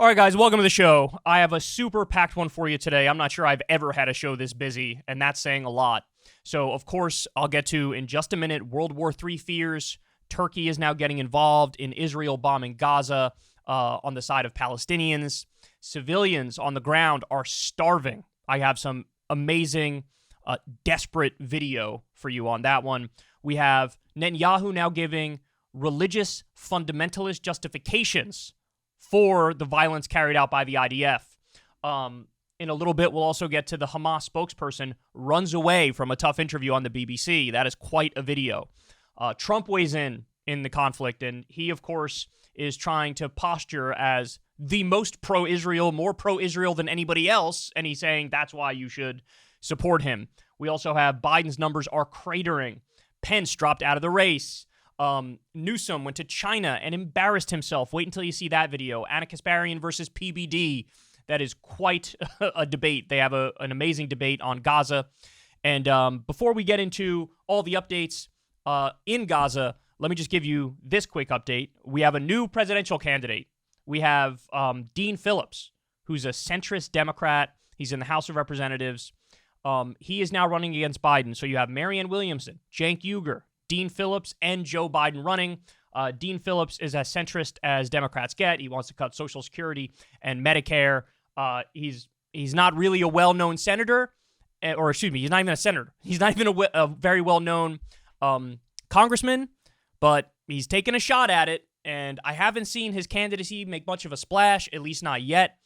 All right, guys, welcome to the show. I have a super packed one for you today. I'm not sure I've ever had a show this busy, and that's saying a lot. So, of course, I'll get to, in just a minute, World War III fears. Turkey is now getting involved in Israel bombing Gaza on the side of Palestinians. Civilians on the ground are starving. I have some amazing, desperate video for you on that one. We have Netanyahu now giving religious fundamentalist justifications for the violence carried out by the IDF. In a little bit, we'll also get to the Hamas spokesperson runs away from a tough interview on the BBC. That is quite a video. Trump weighs in the conflict, and he, of course, is trying to posture as the most pro-Israel, more pro-Israel than anybody else, and he's saying that's why you should support him. We also have Biden's numbers are cratering. Pence dropped out of the race. Newsom went to China and embarrassed himself. Wait until you see that video. Anna Kasparian versus PBD. That is quite a debate. They have an amazing debate on Gaza. And before we get into all the updates in Gaza, let me just give you this quick update. We have a new presidential candidate. We have Dean Phillips, who's a centrist Democrat. He's in the House of Representatives. He is now running against Biden. So you have Marianne Williamson, Cenk Uygur, Dean Phillips, and Joe Biden running. Dean Phillips is as centrist as Democrats get. He wants to cut Social Security and Medicare. He's not really a well-known senator, or excuse me, he's not even a senator. He's not even a very well-known congressman, but he's taken a shot at it, and I haven't seen his candidacy make much of a splash, at least not yet,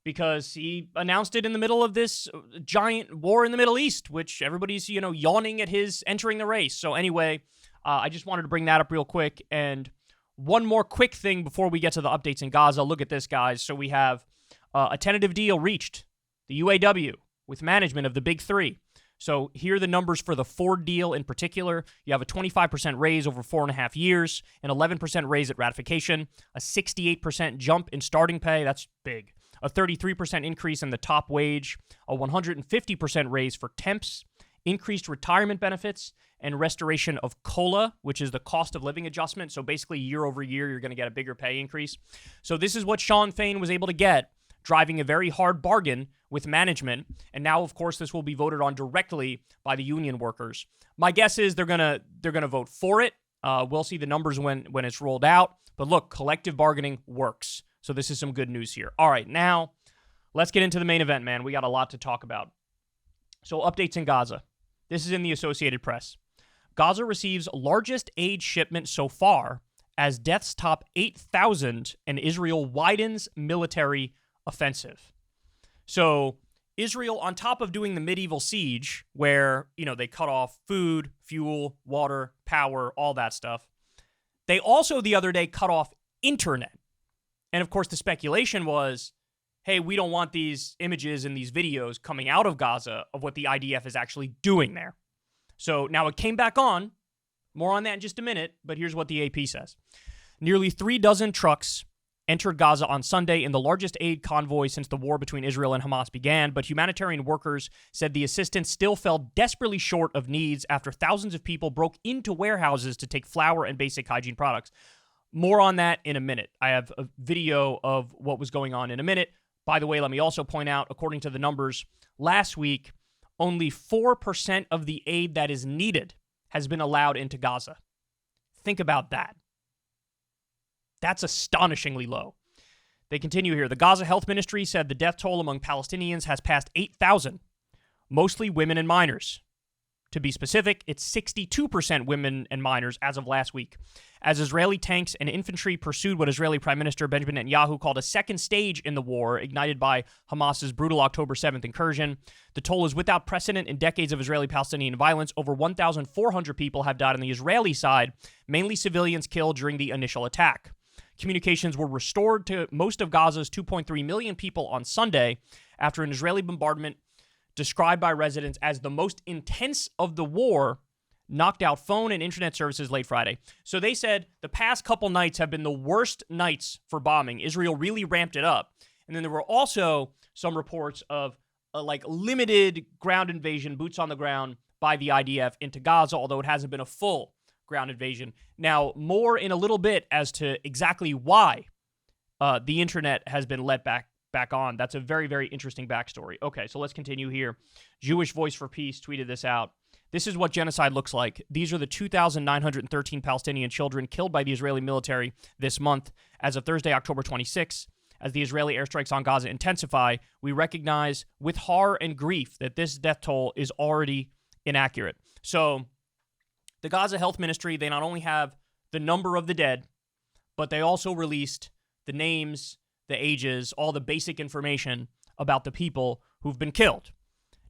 because he announced it in the middle of this giant war in the Middle East, which everybody's, yawning at his entering the race. So anyway, I just wanted to bring that up real quick. And one more quick thing before we get to the updates in Gaza. Look at this, guys. So we have a tentative deal reached, the UAW, with management of the big three. So here are the numbers for the Ford deal in particular. You have a 25% raise over 4.5 years, an 11% raise at ratification, a 68% jump in starting pay. That's big. A 33% increase in the top wage, a 150% raise for temps, increased retirement benefits, and restoration of COLA, which is the cost of living adjustment. So basically, year over year, you're going to get a bigger pay increase. So this is what Sean Fain was able to get, driving a very hard bargain with management. And now, of course, this will be voted on directly by the union workers. My guess is they're gonna vote for it. We'll see the numbers when it's rolled out. But look, collective bargaining works. So this is some good news here. All right, now let's get into the main event, man. We got a lot to talk about. So updates in Gaza. This is in the Associated Press. Gaza receives largest aid shipment so far as deaths top 8,000 and Israel widens military offensive. So Israel, on top of doing the medieval siege where, they cut off food, fuel, water, power, all that stuff, they also the other day cut off internet. And of course, the speculation was, hey, we don't want these images and these videos coming out of Gaza of what the IDF is actually doing there. So now it came back on. More on that in just a minute, but here's what the AP says. Nearly 36 trucks entered Gaza on Sunday in the largest aid convoy since the war between Israel and Hamas began, but humanitarian workers said the assistance still fell desperately short of needs after thousands of people broke into warehouses to take flour and basic hygiene products. More on that in a minute. I have a video of what was going on in a minute. By the way, let me also point out, according to the numbers, last week, only 4% of the aid that is needed has been allowed into Gaza. Think about that. That's astonishingly low. They continue here. The Gaza Health Ministry said the death toll among Palestinians has passed 8,000, mostly women and minors. To be specific, it's 62% women and minors as of last week. As Israeli tanks and infantry pursued what Israeli Prime Minister Benjamin Netanyahu called a second stage in the war ignited by Hamas's brutal October 7th incursion, the toll is without precedent in decades of Israeli-Palestinian violence. Over 1,400 people have died on the Israeli side, mainly civilians killed during the initial attack. Communications were restored to most of Gaza's 2.3 million people on Sunday after an Israeli bombardment described by residents as the most intense of the war knocked out phone and internet services late Friday. So they said the past couple nights have been the worst nights for bombing. Israel really ramped it up. And then there were also some reports of limited ground invasion, boots on the ground by the IDF into Gaza, although it hasn't been a full ground invasion. Now, more in a little bit as to exactly why the internet has been let back on. That's a very, very interesting backstory. Okay, so let's continue here. Jewish Voice for Peace tweeted this out. This is what genocide looks like. These are the 2,913 Palestinian children killed by the Israeli military this month. As of Thursday, October 26, as the Israeli airstrikes on Gaza intensify, we recognize with horror and grief that this death toll is already inaccurate. So the Gaza Health Ministry, they not only have the number of the dead, but they also released the names, the ages, all the basic information about the people who've been killed.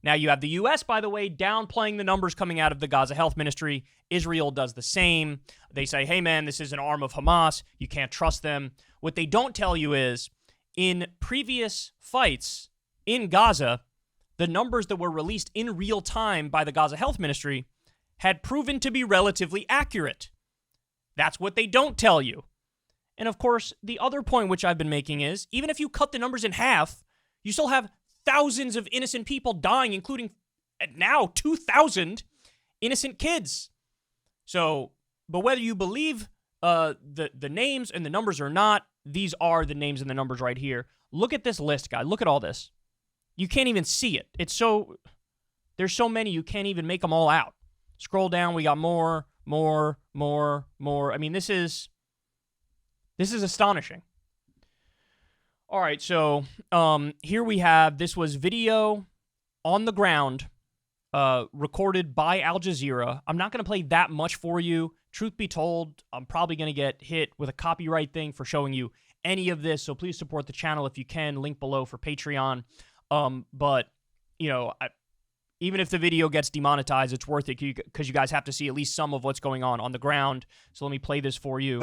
Now, you have the U.S., by the way, downplaying the numbers coming out of the Gaza Health Ministry. Israel does the same. They say, hey, man, this is an arm of Hamas. You can't trust them. What they don't tell you is, in previous fights in Gaza, the numbers that were released in real time by the Gaza Health Ministry had proven to be relatively accurate. That's what they don't tell you. And, of course, the other point which I've been making is, even if you cut the numbers in half, you still have thousands of innocent people dying, including now 2,000 innocent kids. So, but whether you believe the names and the numbers or not, these are the names and the numbers right here. Look at this list, guy. Look at all this. You can't even see it. There's so many, you can't even make them all out. Scroll down, we got more. I mean, this is astonishing. All right, so here we have, this was video on the ground recorded by Al Jazeera. I'm not going to play that much for you. Truth be told, I'm probably going to get hit with a copyright thing for showing you any of this, so please support the channel if you can. Link below for Patreon. But, you know, even if the video gets demonetized, it's worth it because you guys have to see at least some of what's going on the ground. So let me play this for you.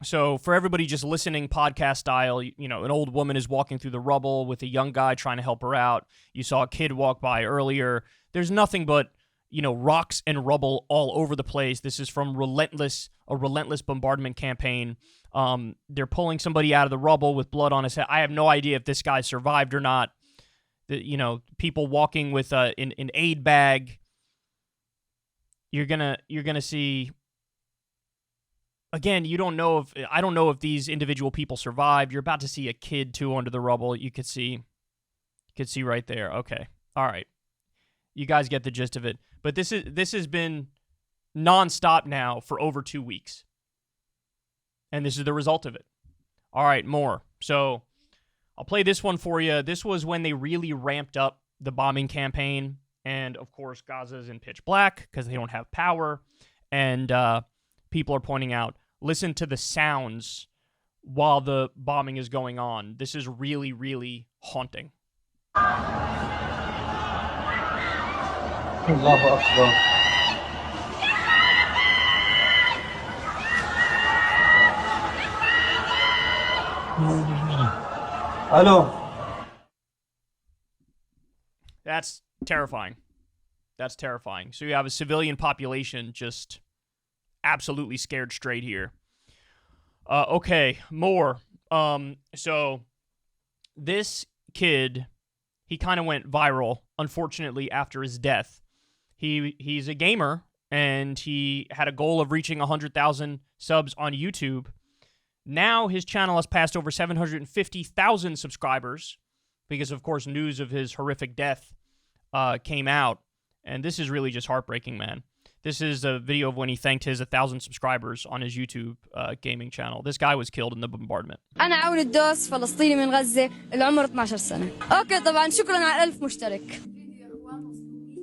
So for everybody just listening podcast style, you know, an old woman is walking through the rubble with a young guy trying to help her out. You saw a kid walk by earlier. There's nothing but, you know, rocks and rubble all over the place. This is from a relentless bombardment campaign. They're pulling somebody out of the rubble with blood on his head. I have no idea if this guy survived or not. You know, people walking with an aid bag. You're gonna see. Again, I don't know if these individual people survived. You're about to see a kid too under the rubble. You could see right there. Okay, all right, you guys get the gist of it. But this has been nonstop now for over 2 weeks, and this is the result of it. All right, more. So I'll play this one for you. This was when they really ramped up the bombing campaign, and of course, Gaza's in pitch black because they don't have power, and people are pointing out, listen to the sounds while the bombing is going on. This is really, really haunting. Allahu Akbar. Hello. That's terrifying. That's terrifying. So you have a civilian population just absolutely scared straight here. Okay, more. So this kid, he kind of went viral, unfortunately, after his death. He's a gamer, and he had a goal of reaching 100,000 subs on YouTube. Now his channel has passed over 750,000 subscribers because, of course, news of his horrific death came out. And this is really just heartbreaking, man. This is a video of when he thanked his 1,000 subscribers on his YouTube gaming channel. This guy was killed in the bombardment. أنا عون الدوس فلسطيني من غزة العمر 12 سنة. أوكي طبعا شكرا على 1000 مشترك.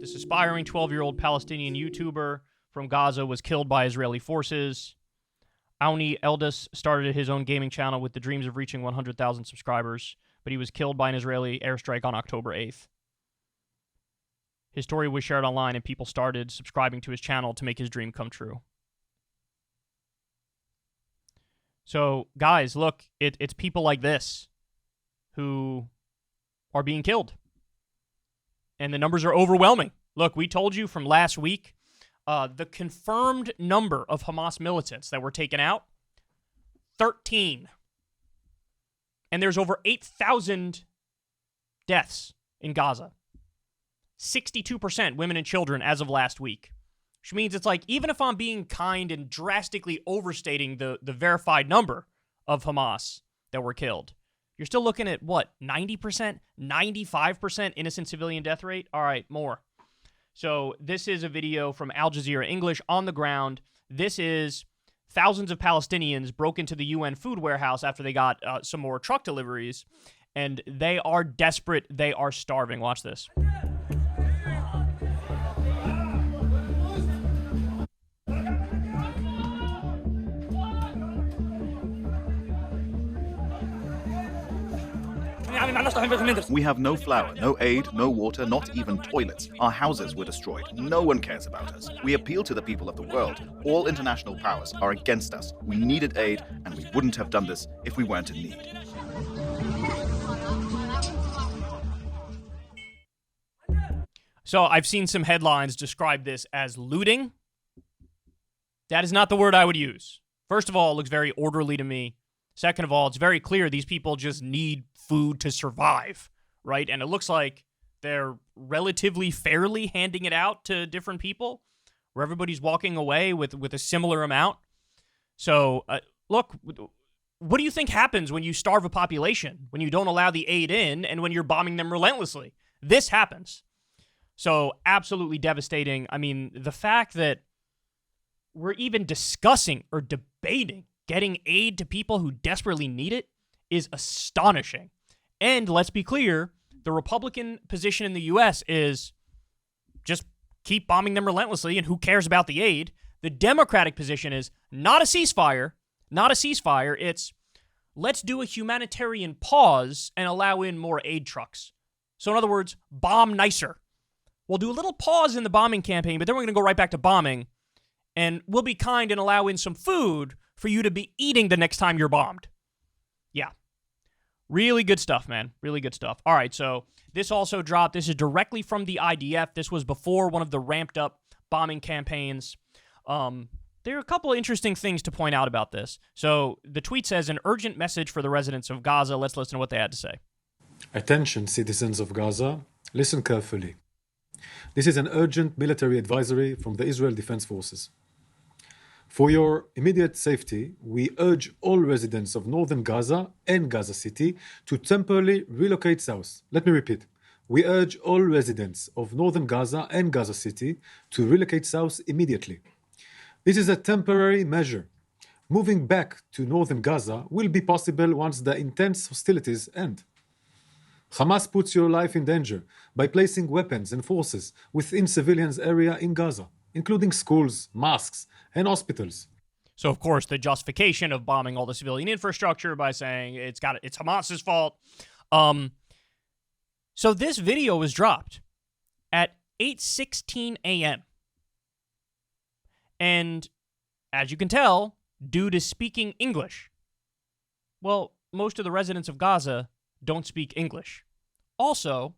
This aspiring 12-year-old Palestinian YouTuber from Gaza was killed by Israeli forces. Auni Eldis started his own gaming channel with the dreams of reaching 100,000 subscribers, but he was killed by an Israeli airstrike on October 8th. His story was shared online, and people started subscribing to his channel to make his dream come true. So, guys, look, it's people like this who are being killed. And the numbers are overwhelming. Look, we told you from last week, the confirmed number of Hamas militants that were taken out, 13. And there's over 8,000 deaths in Gaza. 62% women and children as of last week. which means it's like, even if I'm being kind and drastically overstating the verified number of Hamas that were killed, you're still looking at, what, 90%, 95% innocent civilian death rate? All right, more. So this is a video from Al Jazeera English on the ground. This is thousands of Palestinians broke into the UN food warehouse after they got some more truck deliveries, and they are desperate. They are starving. Watch this. We have no flour, no aid, no water, not even toilets. Our houses were destroyed. No one cares about us. We appeal to the people of the world. All international powers are against us. We needed aid, and we wouldn't have done this if we weren't in need. So I've seen some headlines describe this as looting. That is not the word I would use. First of all, it looks very orderly to me. Second of all, it's very clear these people just need food to survive, right? And it looks like they're relatively fairly handing it out to different people, where everybody's walking away with a similar amount. So, look, what do you think happens when you starve a population, when you don't allow the aid in, and when you're bombing them relentlessly? This happens. So, absolutely devastating. I mean, the fact that we're even discussing or debating getting aid to people who desperately need it is astonishing. And let's be clear, the Republican position in the U.S. is just keep bombing them relentlessly, and who cares about the aid? The Democratic position is not a ceasefire, it's let's do a humanitarian pause and allow in more aid trucks. So in other words, bomb nicer. We'll do a little pause in the bombing campaign, but then we're going to go right back to bombing, and we'll be kind and allow in some food for you to be eating the next time you're bombed. Yeah. Really good stuff, man. Really good stuff. All right, so this also dropped. This is directly from the IDF. This was before one of the ramped up bombing campaigns. There are a couple of interesting things to point out about this. So the tweet says, an urgent message for the residents of Gaza. Let's listen to what they had to say. Attention, citizens of Gaza. Listen carefully. This is an urgent military advisory from the Israel Defense Forces. For your immediate safety, we urge all residents of northern Gaza and Gaza City to temporarily relocate south. Let me repeat. We urge all residents of northern Gaza and Gaza City to relocate south immediately. This is a temporary measure. Moving back to northern Gaza will be possible once the intense hostilities end. Hamas puts your life in danger by placing weapons and forces within civilians' area in Gaza, including schools, mosques, and hospitals. So, of course, the justification of bombing all the civilian infrastructure by saying it's Hamas's fault. So this video was dropped at 8:16 a.m. And as you can tell, due to speaking English, well, most of the residents of Gaza don't speak English. Also,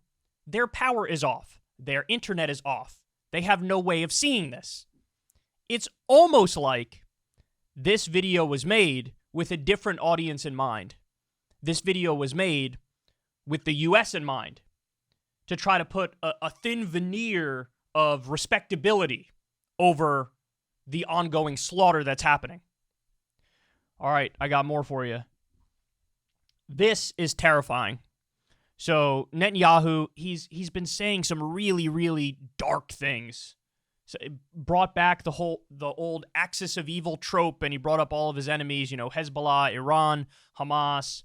their power is off. Their internet is off. They have no way of seeing this. It's almost like this video was made with a different audience in mind. This video was made with the U.S. in mind, to try to put a thin veneer of respectability over the ongoing slaughter that's happening. All right, I got more for you. This is terrifying. So Netanyahu, he's been saying some really, really dark things. So it brought back the old axis of evil trope, and he brought up all of his enemies, Hezbollah, Iran, Hamas.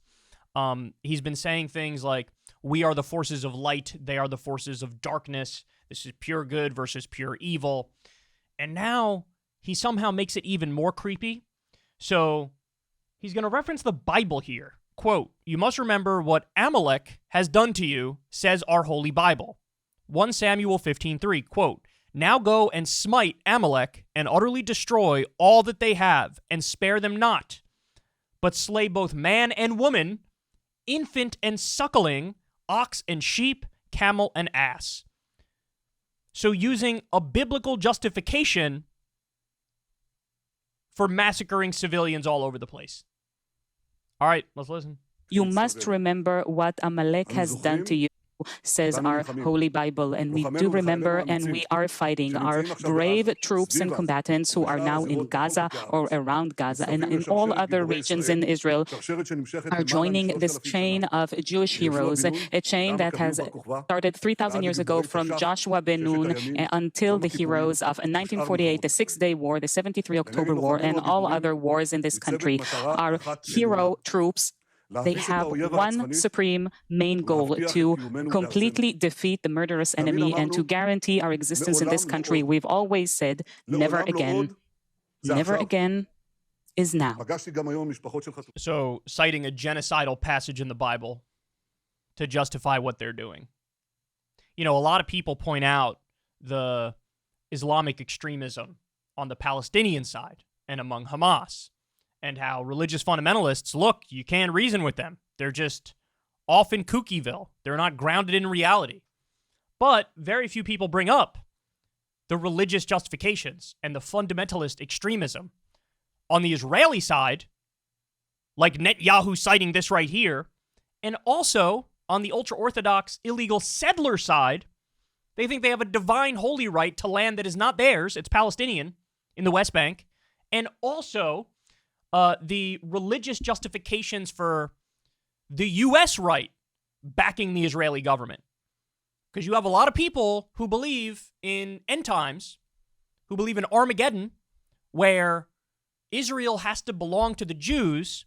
He's been saying things like, we are the forces of light, they are the forces of darkness. This is pure good versus pure evil. And now he somehow makes it even more creepy. So he's going to reference the Bible here. Quote, you must remember what Amalek has done to you, says our holy Bible. 1 Samuel 15:3, quote, now go and smite Amalek and utterly destroy all that they have, and spare them not, but slay both man and woman, infant and suckling, ox and sheep, camel and ass. So using a biblical justification for massacring civilians all over the place. All right, let's listen. You must remember what Amalek has done to you. says our Holy Bible. And we do remember and we are fighting our brave troops and combatants who are now in Gaza or around Gaza and in all other regions in Israel are joining this chain of Jewish heroes, a chain that has started 3,000 years ago from Joshua ben Nun until the heroes of 1948, the Six-Day War, the 73 October War, and all other wars in this country. Our hero troops, they have one supreme main goal: to completely defeat the murderous enemy and to guarantee our existence in this country. We've always said, never again. Never again is now. So, citing a genocidal passage in the Bible to justify what they're doing. You know, a lot of people point out the Islamic extremism on the Palestinian side and among Hamas, and how religious fundamentalists, look, you can't reason with them. They're just off in Kookyville. They're not grounded in reality. But very few people bring up the religious justifications and the fundamentalist extremism on the Israeli side, like Netanyahu citing this right here, and also on the ultra-Orthodox illegal settler side. They think they have a divine holy right to land that is not theirs, it's Palestinian, in the West Bank, and also the religious justifications for the U.S. right backing the Israeli government. Because you have a lot of people who believe in end times, who believe in Armageddon, where Israel has to belong to the Jews.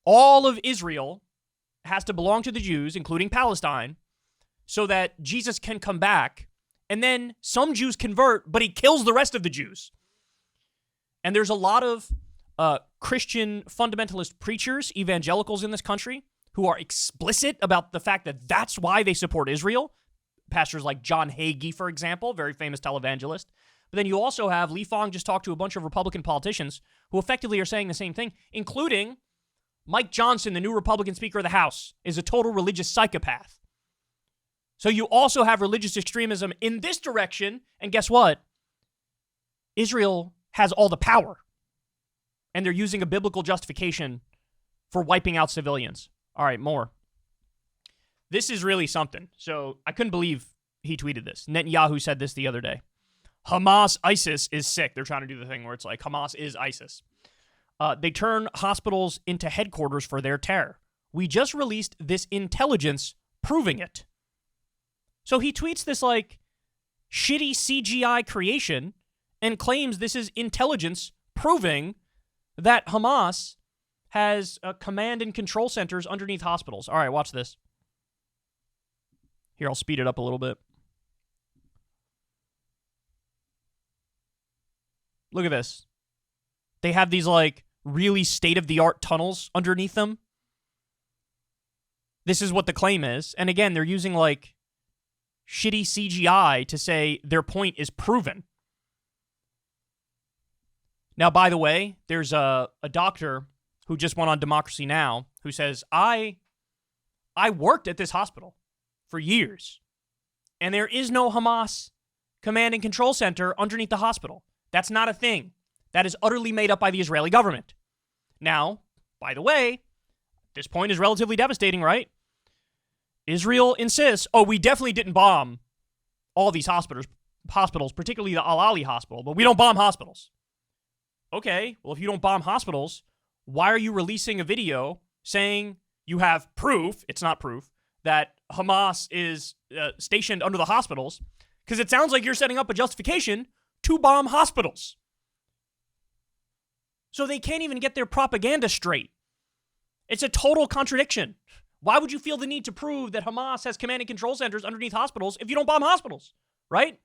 All of Israel has to belong to the Jews, including Palestine, so that Jesus can come back. And then some Jews convert, but he kills the rest of the Jews. And there's a lot of Christian fundamentalist preachers, evangelicals in this country, who are explicit about the fact that that's why they support Israel. Pastors like John Hagee, for example, very famous televangelist. But then you also have Lee Fong just talked to a bunch of Republican politicians who effectively are saying the same thing, including Mike Johnson, the new Republican Speaker of the House, is a total religious psychopath. So you also have religious extremism in this direction, and guess what? Israel has all the power, and they're using a biblical justification for wiping out civilians. All right, more. This is really something. So I couldn't believe he tweeted this. Netanyahu said this the other day. Hamas, ISIS is sick. They're trying to do the thing where it's like Hamas is ISIS. They turn hospitals into headquarters for their terror. We just released this intelligence proving it. So he tweets this like shitty CGI creation and claims this is intelligence proving that Hamas has command and control centers underneath hospitals. All right, watch this. Here, I'll speed it up a little bit. Look at this. They have these like really state-of-the-art tunnels underneath them. This is what the claim is. And again, they're using like shitty CGI to say their point is proven. Now, by the way, there's a doctor who just went on Democracy Now! Who says, I worked at this hospital for years, and there is no Hamas command and control center underneath the hospital. That's not a thing. That is utterly made up by the Israeli government. Now, by the way, this point is relatively devastating, right? Israel insists, we definitely didn't bomb all these hospitals, particularly the Al-Ali hospital, but we don't bomb hospitals. Okay, well, if you don't bomb hospitals, why are you releasing a video saying you have proof, it's not proof, that Hamas is stationed under the hospitals? Because it sounds like you're setting up a justification to bomb hospitals. So they can't even get their propaganda straight. It's a total contradiction. Why would you feel the need to prove that Hamas has command and control centers underneath hospitals if you don't bomb hospitals, right?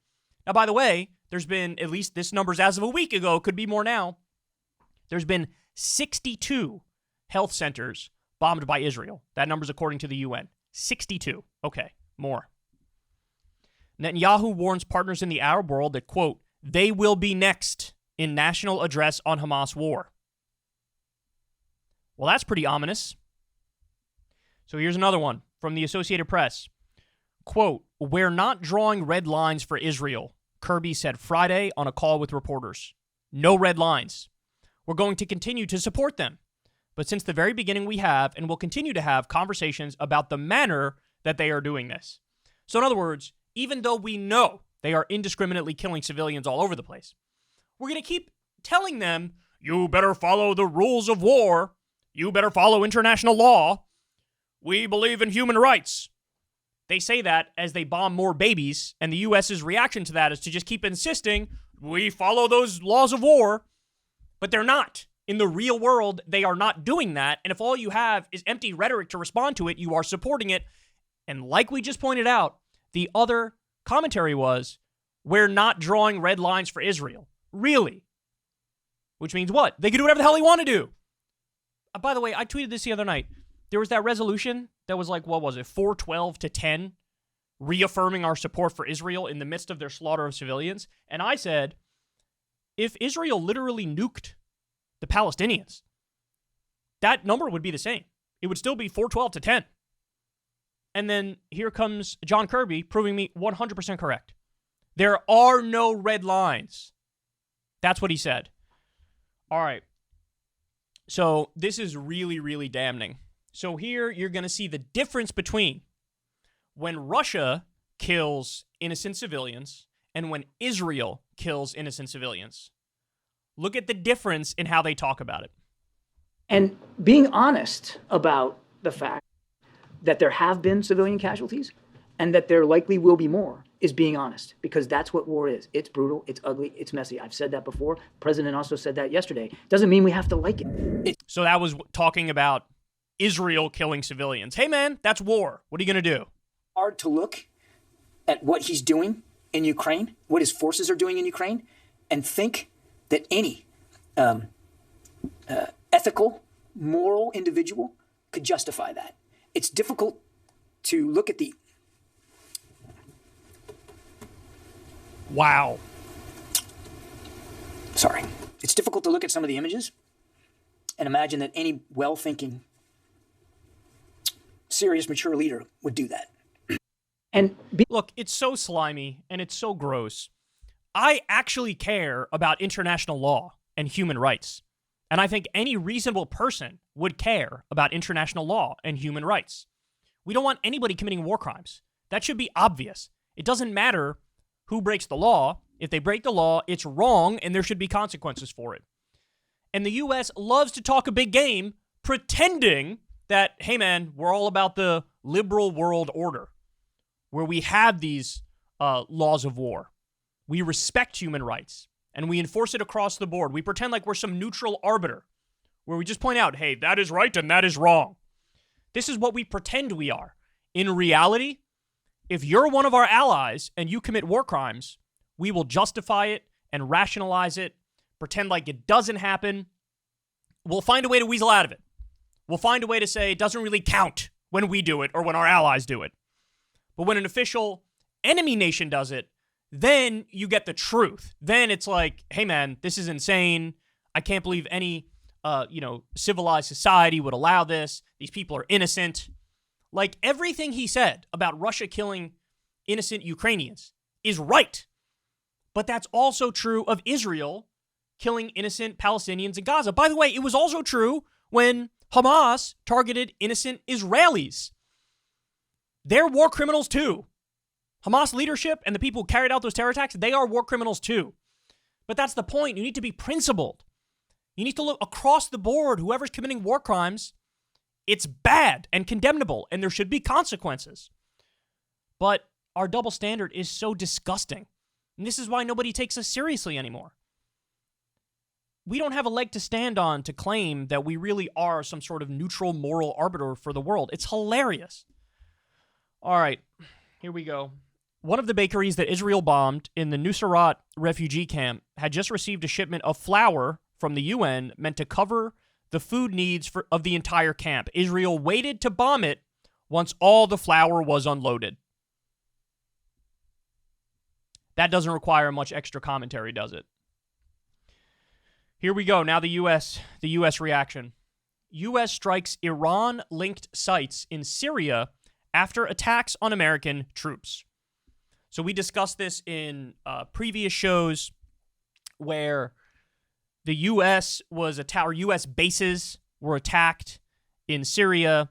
Now, by the way, there's been, at least this number's as of a week ago, could be more now, there's been 62 health centers bombed by Israel. That number's according to the UN. 62. Okay, more. Netanyahu warns partners in the Arab world that, quote, they will be next in national address on Hamas war. Well, that's pretty ominous. So here's another one from the Associated Press. Quote, we're not drawing red lines for Israel, Kirby said Friday on a call with reporters. No red lines. We're going to continue to support them. But since the very beginning, we have and will continue to have conversations about the manner that they are doing this. So in other words, even though we know they are indiscriminately killing civilians all over the place, we're going to keep telling them, you better follow the rules of war. You better follow international law. We believe in human rights. They say that as they bomb more babies, and the U.S.'s reaction to that is to just keep insisting, we follow those laws of war. But they're not. In the real world, they are not doing that. And if all you have is empty rhetoric to respond to it, you are supporting it. And like we just pointed out, the other commentary was, we're not drawing red lines for Israel. Really? Which means what? They can do whatever the hell they want to do. By the way, I tweeted this the other night. There was that resolution that was like, what was it, 412-10, reaffirming our support for Israel in the midst of their slaughter of civilians. And I said, if Israel literally nuked the Palestinians, that number would be the same. It would still be 412-10. And then here comes John Kirby proving me 100% correct. There are no red lines. That's what he said. All right. So this is really, really damning. So here you're going to see the difference between when Russia kills innocent civilians and when Israel kills innocent civilians. Look at the difference in how they talk about it. And being honest about the fact that there have been civilian casualties and that there likely will be more is being honest, because that's what war is. It's brutal, it's ugly, it's messy. I've said that before. The president also said that yesterday. Doesn't mean we have to like it. So that was talking about Israel killing civilians. Hey, man, that's war. What are you going to do? Hard to look at what he's doing in Ukraine, what his forces are doing in Ukraine, and think that any ethical, moral individual could justify that. It's difficult to look at the... Wow. Sorry. It's difficult to look at some of the images and imagine that any well-thinking, serious, mature leader would do that. And look, it's so slimy and it's so gross. I actually care about international law and human rights. And I think any reasonable person would care about international law and human rights. We don't want anybody committing war crimes. That should be obvious. It doesn't matter who breaks the law. If they break the law, it's wrong and there should be consequences for it. And the U.S. loves to talk a big game, pretending that, hey man, we're all about the liberal world order, where we have these laws of war. We respect human rights, and we enforce it across the board. We pretend like we're some neutral arbiter, where we just point out, hey, that is right and that is wrong. This is what we pretend we are. In reality, if you're one of our allies and you commit war crimes, we will justify it and rationalize it, pretend like it doesn't happen. We'll find a way to weasel out of it. We'll find a way to say it doesn't really count when we do it or when our allies do it. But when an official enemy nation does it, then you get the truth. Then it's like, hey man, this is insane. I can't believe any, civilized society would allow this. These people are innocent. Like, everything he said about Russia killing innocent Ukrainians is right. But that's also true of Israel killing innocent Palestinians in Gaza. By the way, it was also true when Hamas targeted innocent Israelis. They're war criminals too. Hamas leadership and the people who carried out those terror attacks, they are war criminals too. But that's the point. You need to be principled. You need to look across the board. Whoever's committing war crimes, it's bad and condemnable, and there should be consequences. But our double standard is so disgusting. And this is why nobody takes us seriously anymore. We don't have a leg to stand on to claim that we really are some sort of neutral moral arbiter for the world. It's hilarious. All right, here we go. One of the bakeries that Israel bombed in the Nuseirat refugee camp had just received a shipment of flour from the UN meant to cover the food needs of the entire camp. Israel waited to bomb it once all the flour was unloaded. That doesn't require much extra commentary, does it? Here we go. Now the U.S. reaction. U.S. strikes Iran-linked sites in Syria after attacks on American troops. So we discussed this in previous shows where the U.S. was attacked, or U.S. bases were attacked in Syria.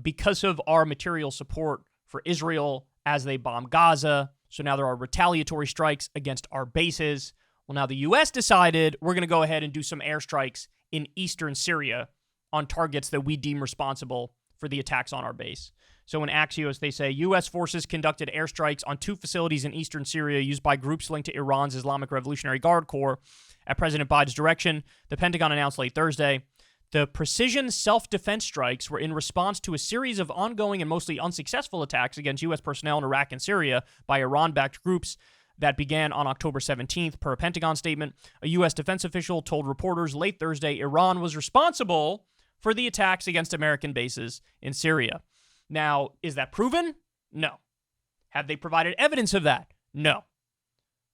because of our material support for Israel as they bomb Gaza. So now there are retaliatory strikes against our bases. Well, now the U.S. decided we're going to go ahead and do some airstrikes in eastern Syria on targets that we deem responsible for the attacks on our base. So in Axios, they say U.S. forces conducted airstrikes on 2 facilities in eastern Syria used by groups linked to Iran's Islamic Revolutionary Guard Corps. At President Biden's direction, the Pentagon announced late Thursday the precision self-defense strikes were in response to a series of ongoing and mostly unsuccessful attacks against U.S. personnel in Iraq and Syria by Iran-backed groups that began on October 17th. Per a Pentagon statement, a U.S. defense official told reporters late Thursday Iran was responsible for the attacks against American bases in Syria. Now, is that proven? No. Have they provided evidence of that? No.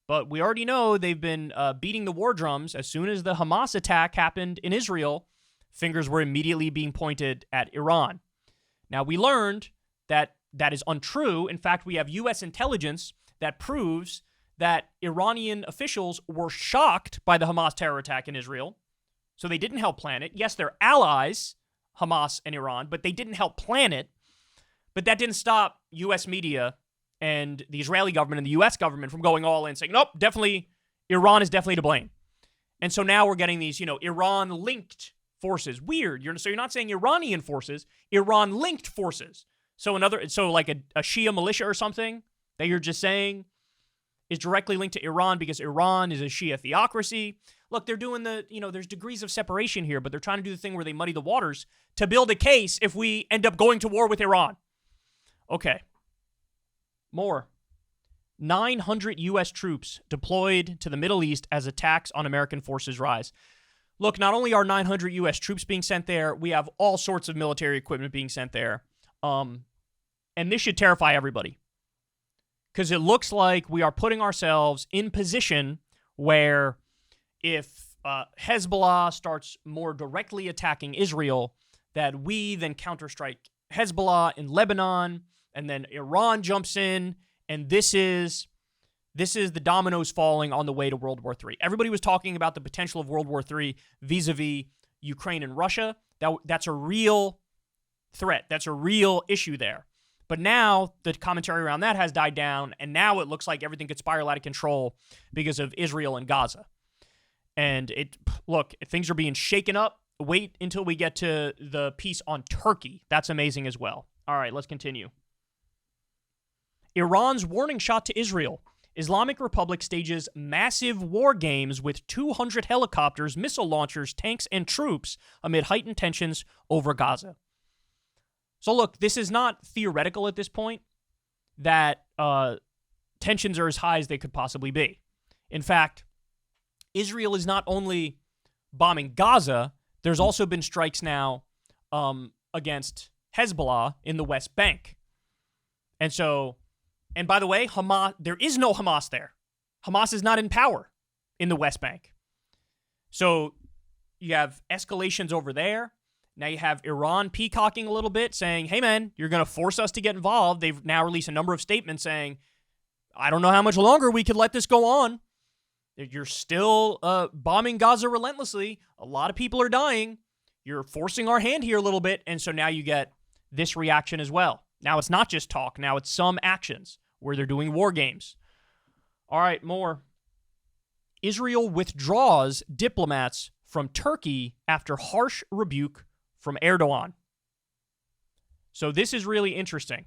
But we already know they've been beating the war drums. As soon as the Hamas attack happened in Israel, fingers were immediately being pointed at Iran. Now, we learned that that is untrue. In fact, we have U.S. intelligence that proves that Iranian officials were shocked by the Hamas terror attack in Israel. So they didn't help plan it. Yes, they're allies, Hamas and Iran, but they didn't help plan it. But that didn't stop U.S. media and the Israeli government and the U.S. government from going all in, saying, nope, definitely, Iran is definitely to blame. And so now we're getting these, Iran-linked forces. Weird. So you're not saying Iranian forces, Iran-linked forces. So like a Shia militia or something that you're just saying is directly linked to Iran because Iran is a Shia theocracy. Look, they're doing there's degrees of separation here, but they're trying to do the thing where they muddy the waters to build a case if we end up going to war with Iran. Okay. More. 900 U.S. troops deployed to the Middle East as attacks on American forces rise. Look, not only are 900 U.S. troops being sent there, we have all sorts of military equipment being sent there. And this should terrify everybody. Because it looks like we are putting ourselves in position where if Hezbollah starts more directly attacking Israel, that we then counterstrike Hezbollah in Lebanon, and then Iran jumps in, and this is the dominoes falling on the way to World War III. Everybody was talking about the potential of World War III vis-a-vis Ukraine and Russia. That's a real threat. That's a real issue there. But now the commentary around that has died down, and now it looks like everything could spiral out of control because of Israel and Gaza. And things are being shaken up. Wait until we get to the piece on Turkey. That's amazing as well. All right, let's continue. Iran's warning shot to Israel. Islamic Republic stages massive war games with 200 helicopters, missile launchers, tanks, and troops amid heightened tensions over Gaza. So look, this is not theoretical at this point that tensions are as high as they could possibly be. In fact, Israel is not only bombing Gaza, there's also been strikes now against Hezbollah in the West Bank. And by the way, Hamas, there is no Hamas there. Hamas is not in power in the West Bank. So you have escalations over there. Now you have Iran peacocking a little bit, saying, hey, man, you're going to force us to get involved. They've now released a number of statements saying, I don't know how much longer we could let this go on. You're still bombing Gaza relentlessly. A lot of people are dying. You're forcing our hand here a little bit. And so now you get this reaction as well. Now it's not just talk. Now it's some actions where they're doing war games. All right, more. Israel withdraws diplomats from Turkey after harsh rebuke from Erdogan. So this is really interesting.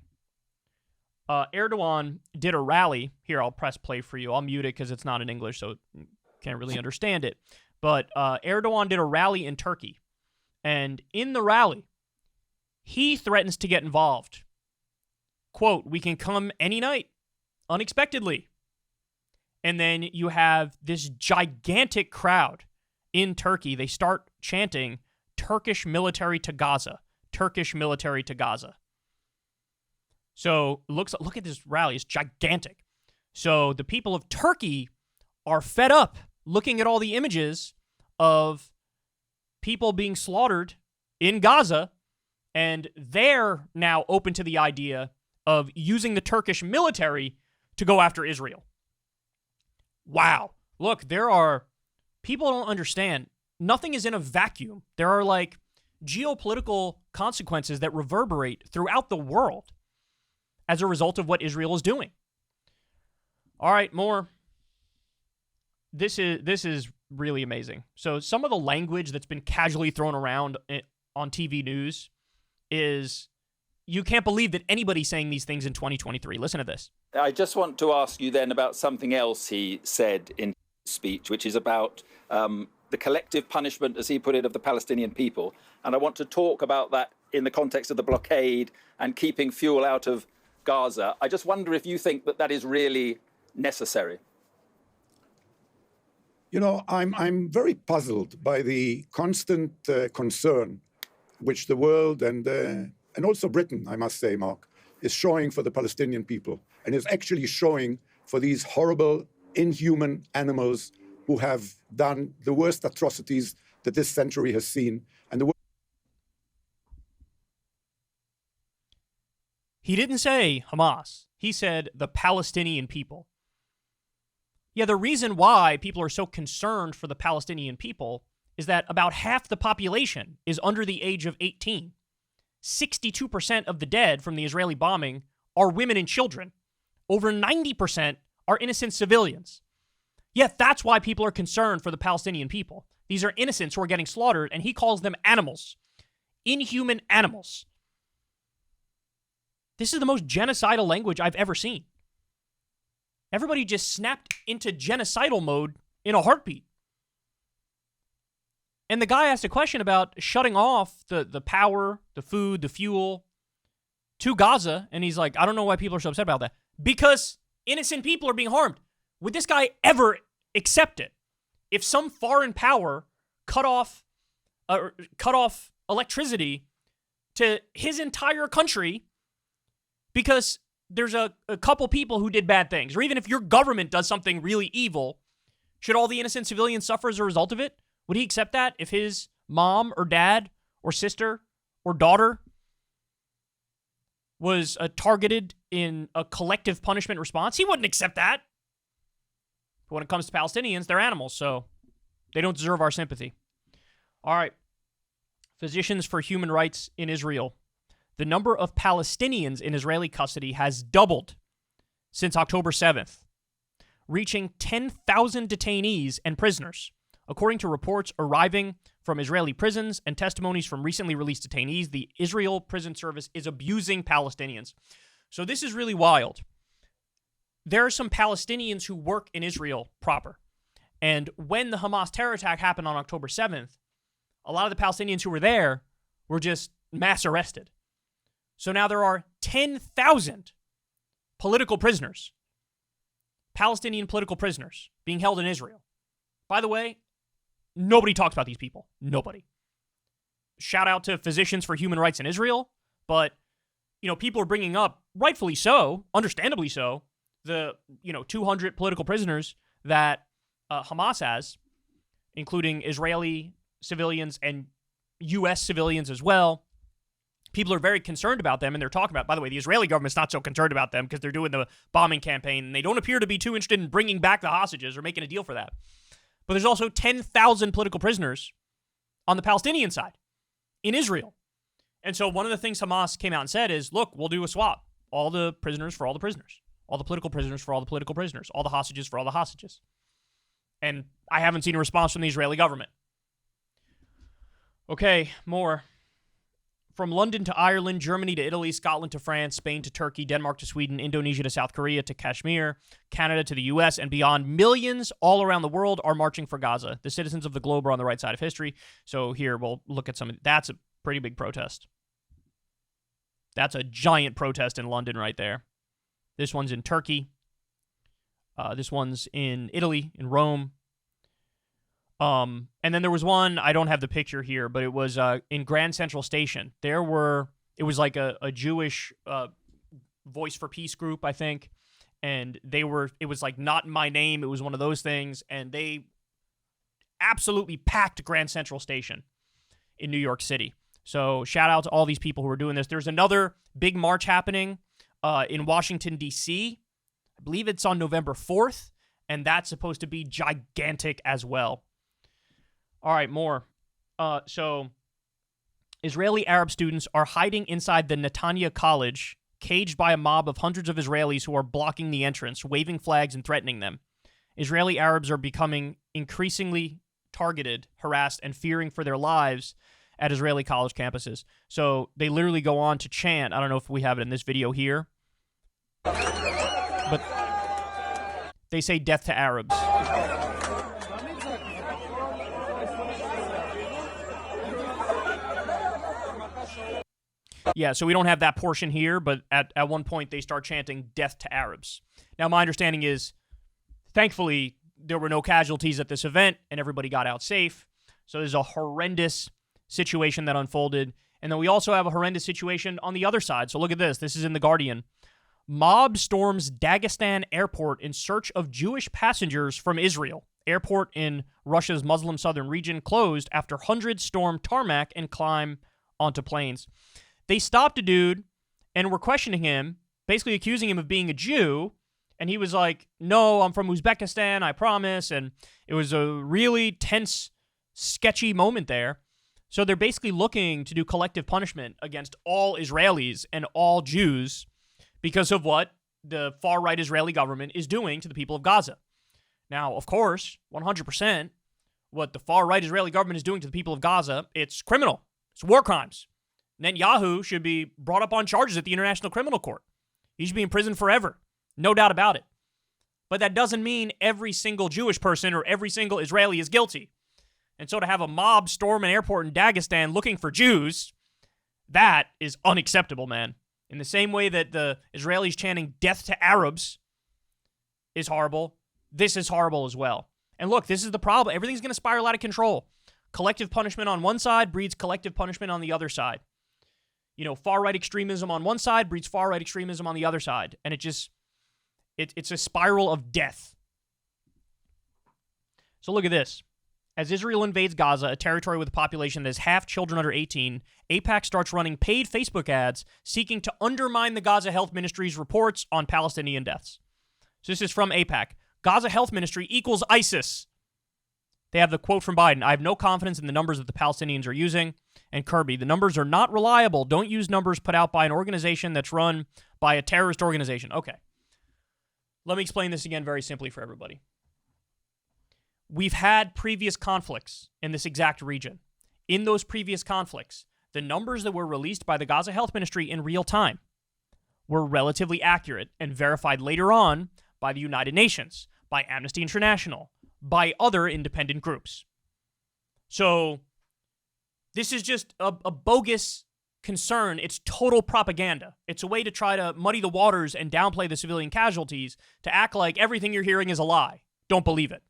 Erdogan did a rally. Here, I'll press play for you. I'll mute it because it's not in English, so you can't really understand it. But Erdogan did a rally in Turkey. And in the rally, he threatens to get involved. Quote, we can come any night, unexpectedly. And then you have this gigantic crowd in Turkey. They start chanting, Turkish military to Gaza. Turkish military to Gaza. So look at this rally. It's gigantic. So the people of Turkey are fed up looking at all the images of people being slaughtered in Gaza, and they're now open to the idea of using the Turkish military to go after Israel. Wow. Look, people don't understand. Nothing is in a vacuum. There are geopolitical consequences that reverberate throughout the world as a result of what Israel is doing. All right, more. This is really amazing. So some of the language that's been casually thrown around on TV news is, you can't believe that anybody's saying these things in 2023. Listen to this. I just want to ask you then about something else he said in his speech, which is about the collective punishment, as he put it, of the Palestinian people. And I want to talk about that in the context of the blockade and keeping fuel out of Gaza. I just wonder if you think that that is really necessary. You know, I'm very puzzled by the constant concern which the world and also Britain, I must say, Mark, is showing for the Palestinian people, and is actually showing for these horrible, inhuman animals who have done the worst atrocities that this century has seen. And he didn't say Hamas. He said the Palestinian people. Yeah, the reason why people are so concerned for the Palestinian people is that about half the population is under the age of 18. 62% of the dead from the Israeli bombing are women and children. Over 90% are innocent civilians. Yet that's why people are concerned for the Palestinian people. These are innocents who are getting slaughtered, and he calls them animals. Inhuman animals. This is the most genocidal language I've ever seen. Everybody just snapped into genocidal mode in a heartbeat. And the guy asked a question about shutting off the power, the food, the fuel to Gaza. And he's like, I don't know why people are so upset about that. Because innocent people are being harmed. Would this guy ever accept it? If some foreign power cut off electricity to his entire country because there's a couple people who did bad things, or even if your government does something really evil, should all the innocent civilians suffer as a result of it? Would he accept that if his mom or dad or sister or daughter was targeted in a collective punishment response? He wouldn't accept that. But when it comes to Palestinians, they're animals, so they don't deserve our sympathy. All right. Physicians for Human Rights in Israel. The number of Palestinians in Israeli custody has doubled since October 7th, reaching 10,000 detainees and prisoners. According to reports arriving from Israeli prisons and testimonies from recently released detainees, the Israel Prison Service is abusing Palestinians. So this is really wild. There are some Palestinians who work in Israel proper. And when the Hamas terror attack happened on October 7th, a lot of the Palestinians who were there were just mass arrested. So now there are 10,000 political prisoners, Palestinian political prisoners, being held in Israel. By the way, nobody talks about these people. Nobody. Shout out to Physicians for Human Rights in Israel. But, people are bringing up, rightfully so, understandably so, the, 200 political prisoners that Hamas has, including Israeli civilians and U.S. civilians as well. People are very concerned about them, and they're talking about, by the way, the Israeli government's not so concerned about them because they're doing the bombing campaign, and they don't appear to be too interested in bringing back the hostages or making a deal for that. But there's also 10,000 political prisoners on the Palestinian side in Israel. And so one of the things Hamas came out and said is, look, we'll do a swap. All the prisoners for all the prisoners. All the political prisoners for all the political prisoners. All the hostages for all the hostages. And I haven't seen a response from the Israeli government. Okay, more. From London to Ireland, Germany to Italy, Scotland to France, Spain to Turkey, Denmark to Sweden, Indonesia to South Korea to Kashmir, Canada to the U.S., and beyond, millions all around the world are marching for Gaza. The citizens of the globe are on the right side of history. So here, we'll look at some of that's a pretty big protest. That's a giant protest in London right there. This one's in Turkey. This one's in Italy, in Rome. And then there was one, I don't have the picture here, but it was in Grand Central Station. It was like a Jewish Voice for Peace group, I think. And it was like Not in My Name. It was one of those things. And they absolutely packed Grand Central Station in New York City. So shout out to all these people who are doing this. There's another big march happening in Washington, D.C. I believe it's on November 4th. And that's supposed to be gigantic as well. All right, more. So Israeli Arab students are hiding inside the Netanya College, caged by a mob of hundreds of Israelis who are blocking the entrance, waving flags and threatening them. Israeli Arabs are becoming increasingly targeted, harassed, and fearing for their lives at Israeli college campuses. So they literally go on to chant. I don't know if we have it in this video here, but they say death to Arabs. Yeah, so we don't have that portion here, but at one point they start chanting death to Arabs. Now, my understanding is, thankfully, there were no casualties at this event and everybody got out safe. So there's a horrendous situation that unfolded. And then we also have a horrendous situation on the other side. So look at this. This is in The Guardian. Mob storms Dagestan airport in search of Jewish passengers from Israel. Airport in Russia's Muslim southern region closed after hundreds storm tarmac and climb onto planes. They stopped a dude and were questioning him, basically accusing him of being a Jew. And he was like, no, I'm from Uzbekistan, I promise. And it was a really tense, sketchy moment there. So they're basically looking to do collective punishment against all Israelis and all Jews because of what the far-right Israeli government is doing to the people of Gaza. Now, of course, 100%, what the far-right Israeli government is doing to the people of Gaza, it's criminal. It's war crimes. Netanyahu should be brought up on charges at the International Criminal Court. He should be in prison forever. No doubt about it. But that doesn't mean every single Jewish person or every single Israeli is guilty. And so to have a mob storm an airport in Dagestan looking for Jews, that is unacceptable, man. In the same way that the Israelis chanting death to Arabs is horrible, this is horrible as well. And look, this is the problem. Everything's going to spiral out of control. Collective punishment on one side breeds collective punishment on the other side. You know, far-right extremism on one side breeds far-right extremism on the other side. And it's a spiral of death. So look at this. As Israel invades Gaza, a territory with a population that is half children under 18, AIPAC starts running paid Facebook ads seeking to undermine the Gaza Health Ministry's reports on Palestinian deaths. So this is from AIPAC. Gaza Health Ministry equals ISIS. They have the quote from Biden, I have no confidence in the numbers that the Palestinians are using. And Kirby, the numbers are not reliable. Don't use numbers put out by an organization that's run by a terrorist organization. Okay. Let me explain this again very simply for everybody. We've had previous conflicts in this exact region. In those previous conflicts, the numbers that were released by the Gaza Health Ministry in real time were relatively accurate and verified later on by the United Nations, by Amnesty International, by other independent groups. So this is just a bogus concern. It's total propaganda. It's a way to try to muddy the waters and downplay the civilian casualties to act like everything you're hearing is a lie. Don't believe it.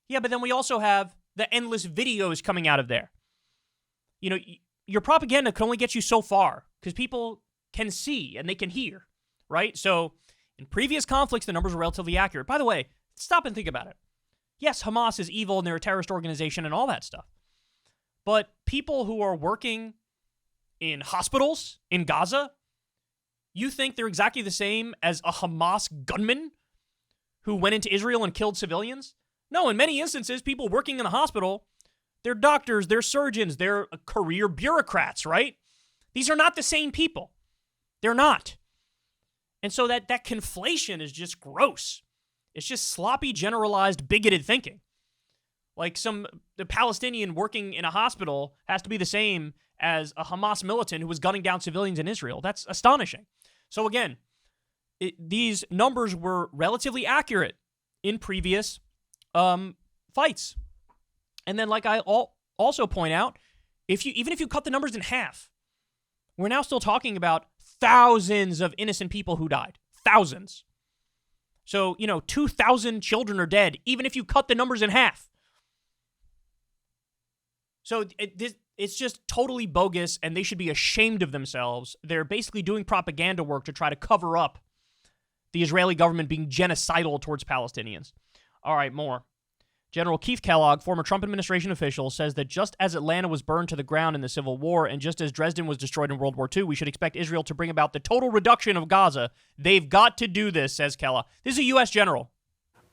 Yeah, but then we also have the endless videos coming out of there. You know, your propaganda can only get you so far because people can see and they can hear, right? So in previous conflicts, the numbers were relatively accurate. By the way, stop and think about it. Yes, Hamas is evil and they're a terrorist organization and all that stuff. But people who are working in hospitals in Gaza, you think they're exactly the same as a Hamas gunman who went into Israel and killed civilians? No, in many instances, people working in the hospital, they're doctors, they're surgeons, they're career bureaucrats, right? These are not the same people. They're not. And so that conflation is just gross. It's just sloppy, generalized, bigoted thinking. Like the Palestinian working in a hospital has to be the same as a Hamas militant who was gunning down civilians in Israel. That's astonishing. So again, these numbers were relatively accurate in previous fights. And then, like I also point out, even if you cut the numbers in half, we're now still talking about thousands of innocent people who died. Thousands. So, 2,000 children are dead, even if you cut the numbers in half. So it's just totally bogus, and they should be ashamed of themselves. They're basically doing propaganda work to try to cover up the Israeli government being genocidal towards Palestinians. All right, more. General Keith Kellogg, former Trump administration official, says that just as Atlanta was burned to the ground in the Civil War and just as Dresden was destroyed in World War II, we should expect Israel to bring about the total reduction of Gaza. They've got to do this, says Kellogg. This is a U.S. general.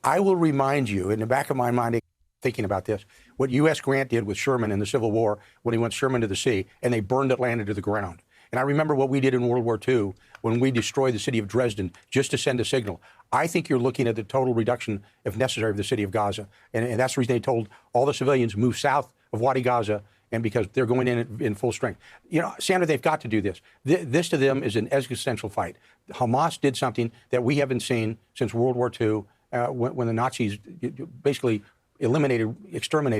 I will remind you, in the back of my mind, thinking about this. What U.S. Grant did with Sherman in the Civil War when he went Sherman to the sea, and they burned Atlanta to the ground. And I remember what we did in World War II when we destroyed the city of Dresden just to send a signal. I think you're looking at the total reduction, if necessary, of the city of Gaza. And that's the reason they told all the civilians move south of Wadi Gaza, and because they're going in full strength. You know, Sandra, they've got to do this. This to them is an existential fight. Hamas did something that we haven't seen since World War II, when the Nazis basically exterminated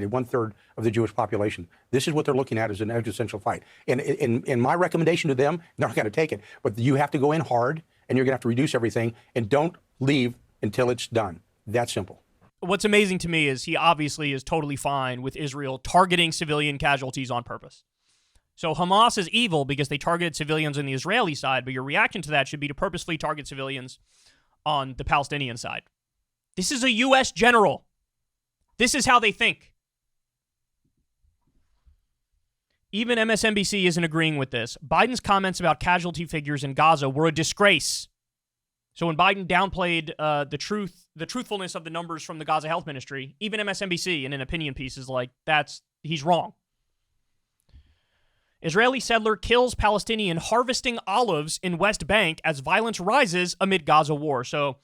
1/3 of the Jewish population. This is what they're looking at as an existential fight. And my recommendation to them, they're not going to take it, but you have to go in hard, and you're going to have to reduce everything, and don't leave until it's done. That simple. What's amazing to me is he obviously is totally fine with Israel targeting civilian casualties on purpose. So Hamas is evil because they targeted civilians on the Israeli side, but your reaction to that should be to purposefully target civilians on the Palestinian side. This is a U.S. general. This is how they think. Even MSNBC isn't agreeing with this. Biden's comments about casualty figures in Gaza were a disgrace. So when Biden downplayed the truthfulness of the numbers from the Gaza Health Ministry, even MSNBC in an opinion piece is like, he's wrong. Israeli settler kills Palestinian harvesting olives in West Bank as violence rises amid Gaza war. So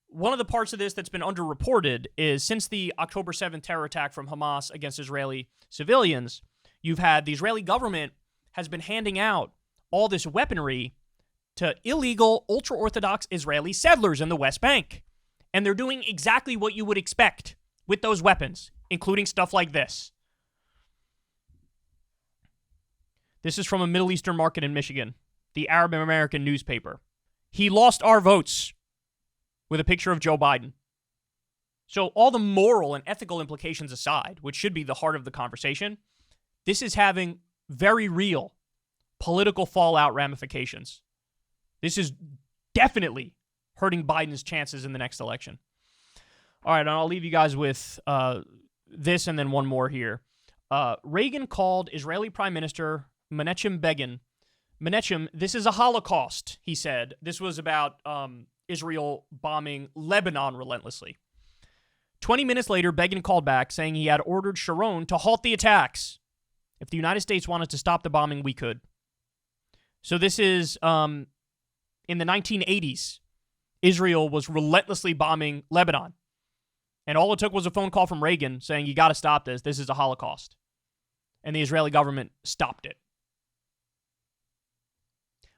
one of the parts of this that's been underreported is since the October 7th terror attack from Hamas against Israeli civilians, you've had the Israeli government has been handing out all this weaponry to illegal, ultra-Orthodox Israeli settlers in the West Bank. And they're doing exactly what you would expect with those weapons, including stuff like this. This is from a Middle Eastern market in Michigan, the Arab American newspaper. He lost our votes, with a picture of Joe Biden. So all the moral and ethical implications aside, which should be the heart of the conversation, this is having very real political fallout ramifications. This is definitely hurting Biden's chances in the next election. All right, and I'll leave you guys with this and then one more here. Reagan called Israeli Prime Minister Menachem Begin. Menachem, this is a Holocaust, he said. This was about Israel bombing Lebanon relentlessly. 20 minutes later, Begin called back saying he had ordered Sharon to halt the attacks. If the United States wanted to stop the bombing, we could. So this is in the 1980s. Israel was relentlessly bombing Lebanon. And all it took was a phone call from Reagan saying, you got to stop this. This is a Holocaust. And the Israeli government stopped it.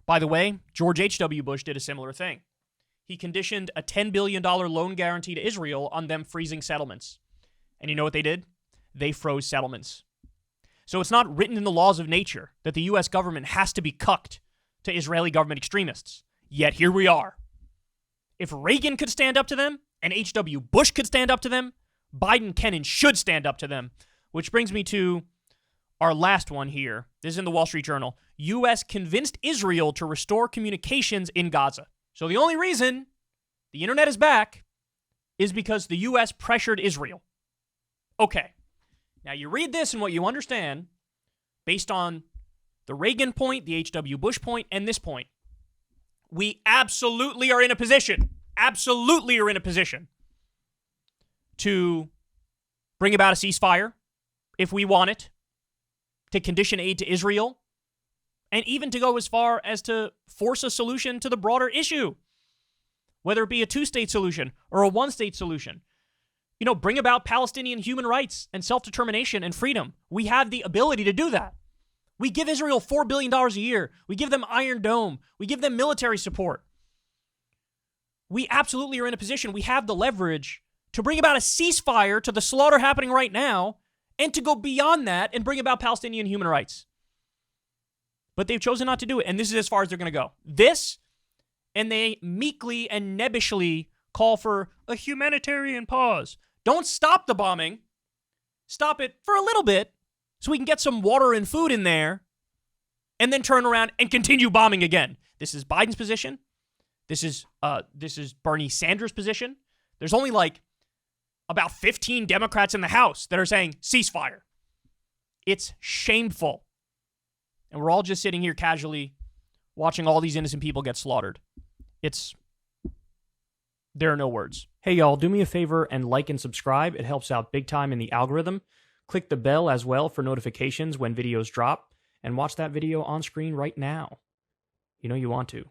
By the way, George H.W. Bush did a similar thing. He conditioned a $10 billion loan guarantee to Israel on them freezing settlements. And you know what they did? They froze settlements. So it's not written in the laws of nature that the U.S. government has to be cucked to Israeli government extremists. Yet here we are. If Reagan could stand up to them, and H.W. Bush could stand up to them, Biden can and should stand up to them. Which brings me to our last one here. This is in the Wall Street Journal. U.S. convinced Israel to restore communications in Gaza. So the only reason the internet is back is because the U.S. pressured Israel. Okay. Now you read this and what you understand, based on the Reagan point, the H.W. Bush point, and this point, we absolutely are in a position to bring about a ceasefire if we want it, to condition aid to Israel, and even to go as far as to force a solution to the broader issue, whether it be a two-state solution or a one-state solution. You know, bring about Palestinian human rights and self-determination and freedom. We have the ability to do that. We give Israel $4 billion a year. We give them Iron Dome. We give them military support. We absolutely are in a position, we have the leverage to bring about a ceasefire to the slaughter happening right now and to go beyond that and bring about Palestinian human rights. But they've chosen not to do it, and this is as far as they're going to go. This, and they meekly and nebbishly call for a humanitarian pause. Don't stop the bombing. Stop it for a little bit so we can get some water and food in there and then turn around and continue bombing again. This is Biden's position. This is Bernie Sanders' position. There's only like about 15 Democrats in the House that are saying ceasefire. It's shameful. And we're all just sitting here casually watching all these innocent people get slaughtered. There are no words. Hey y'all, do me a favor and like and subscribe. It helps out big time in the algorithm. Click the bell as well for notifications when videos drop, and watch that video on screen right now. You know you want to.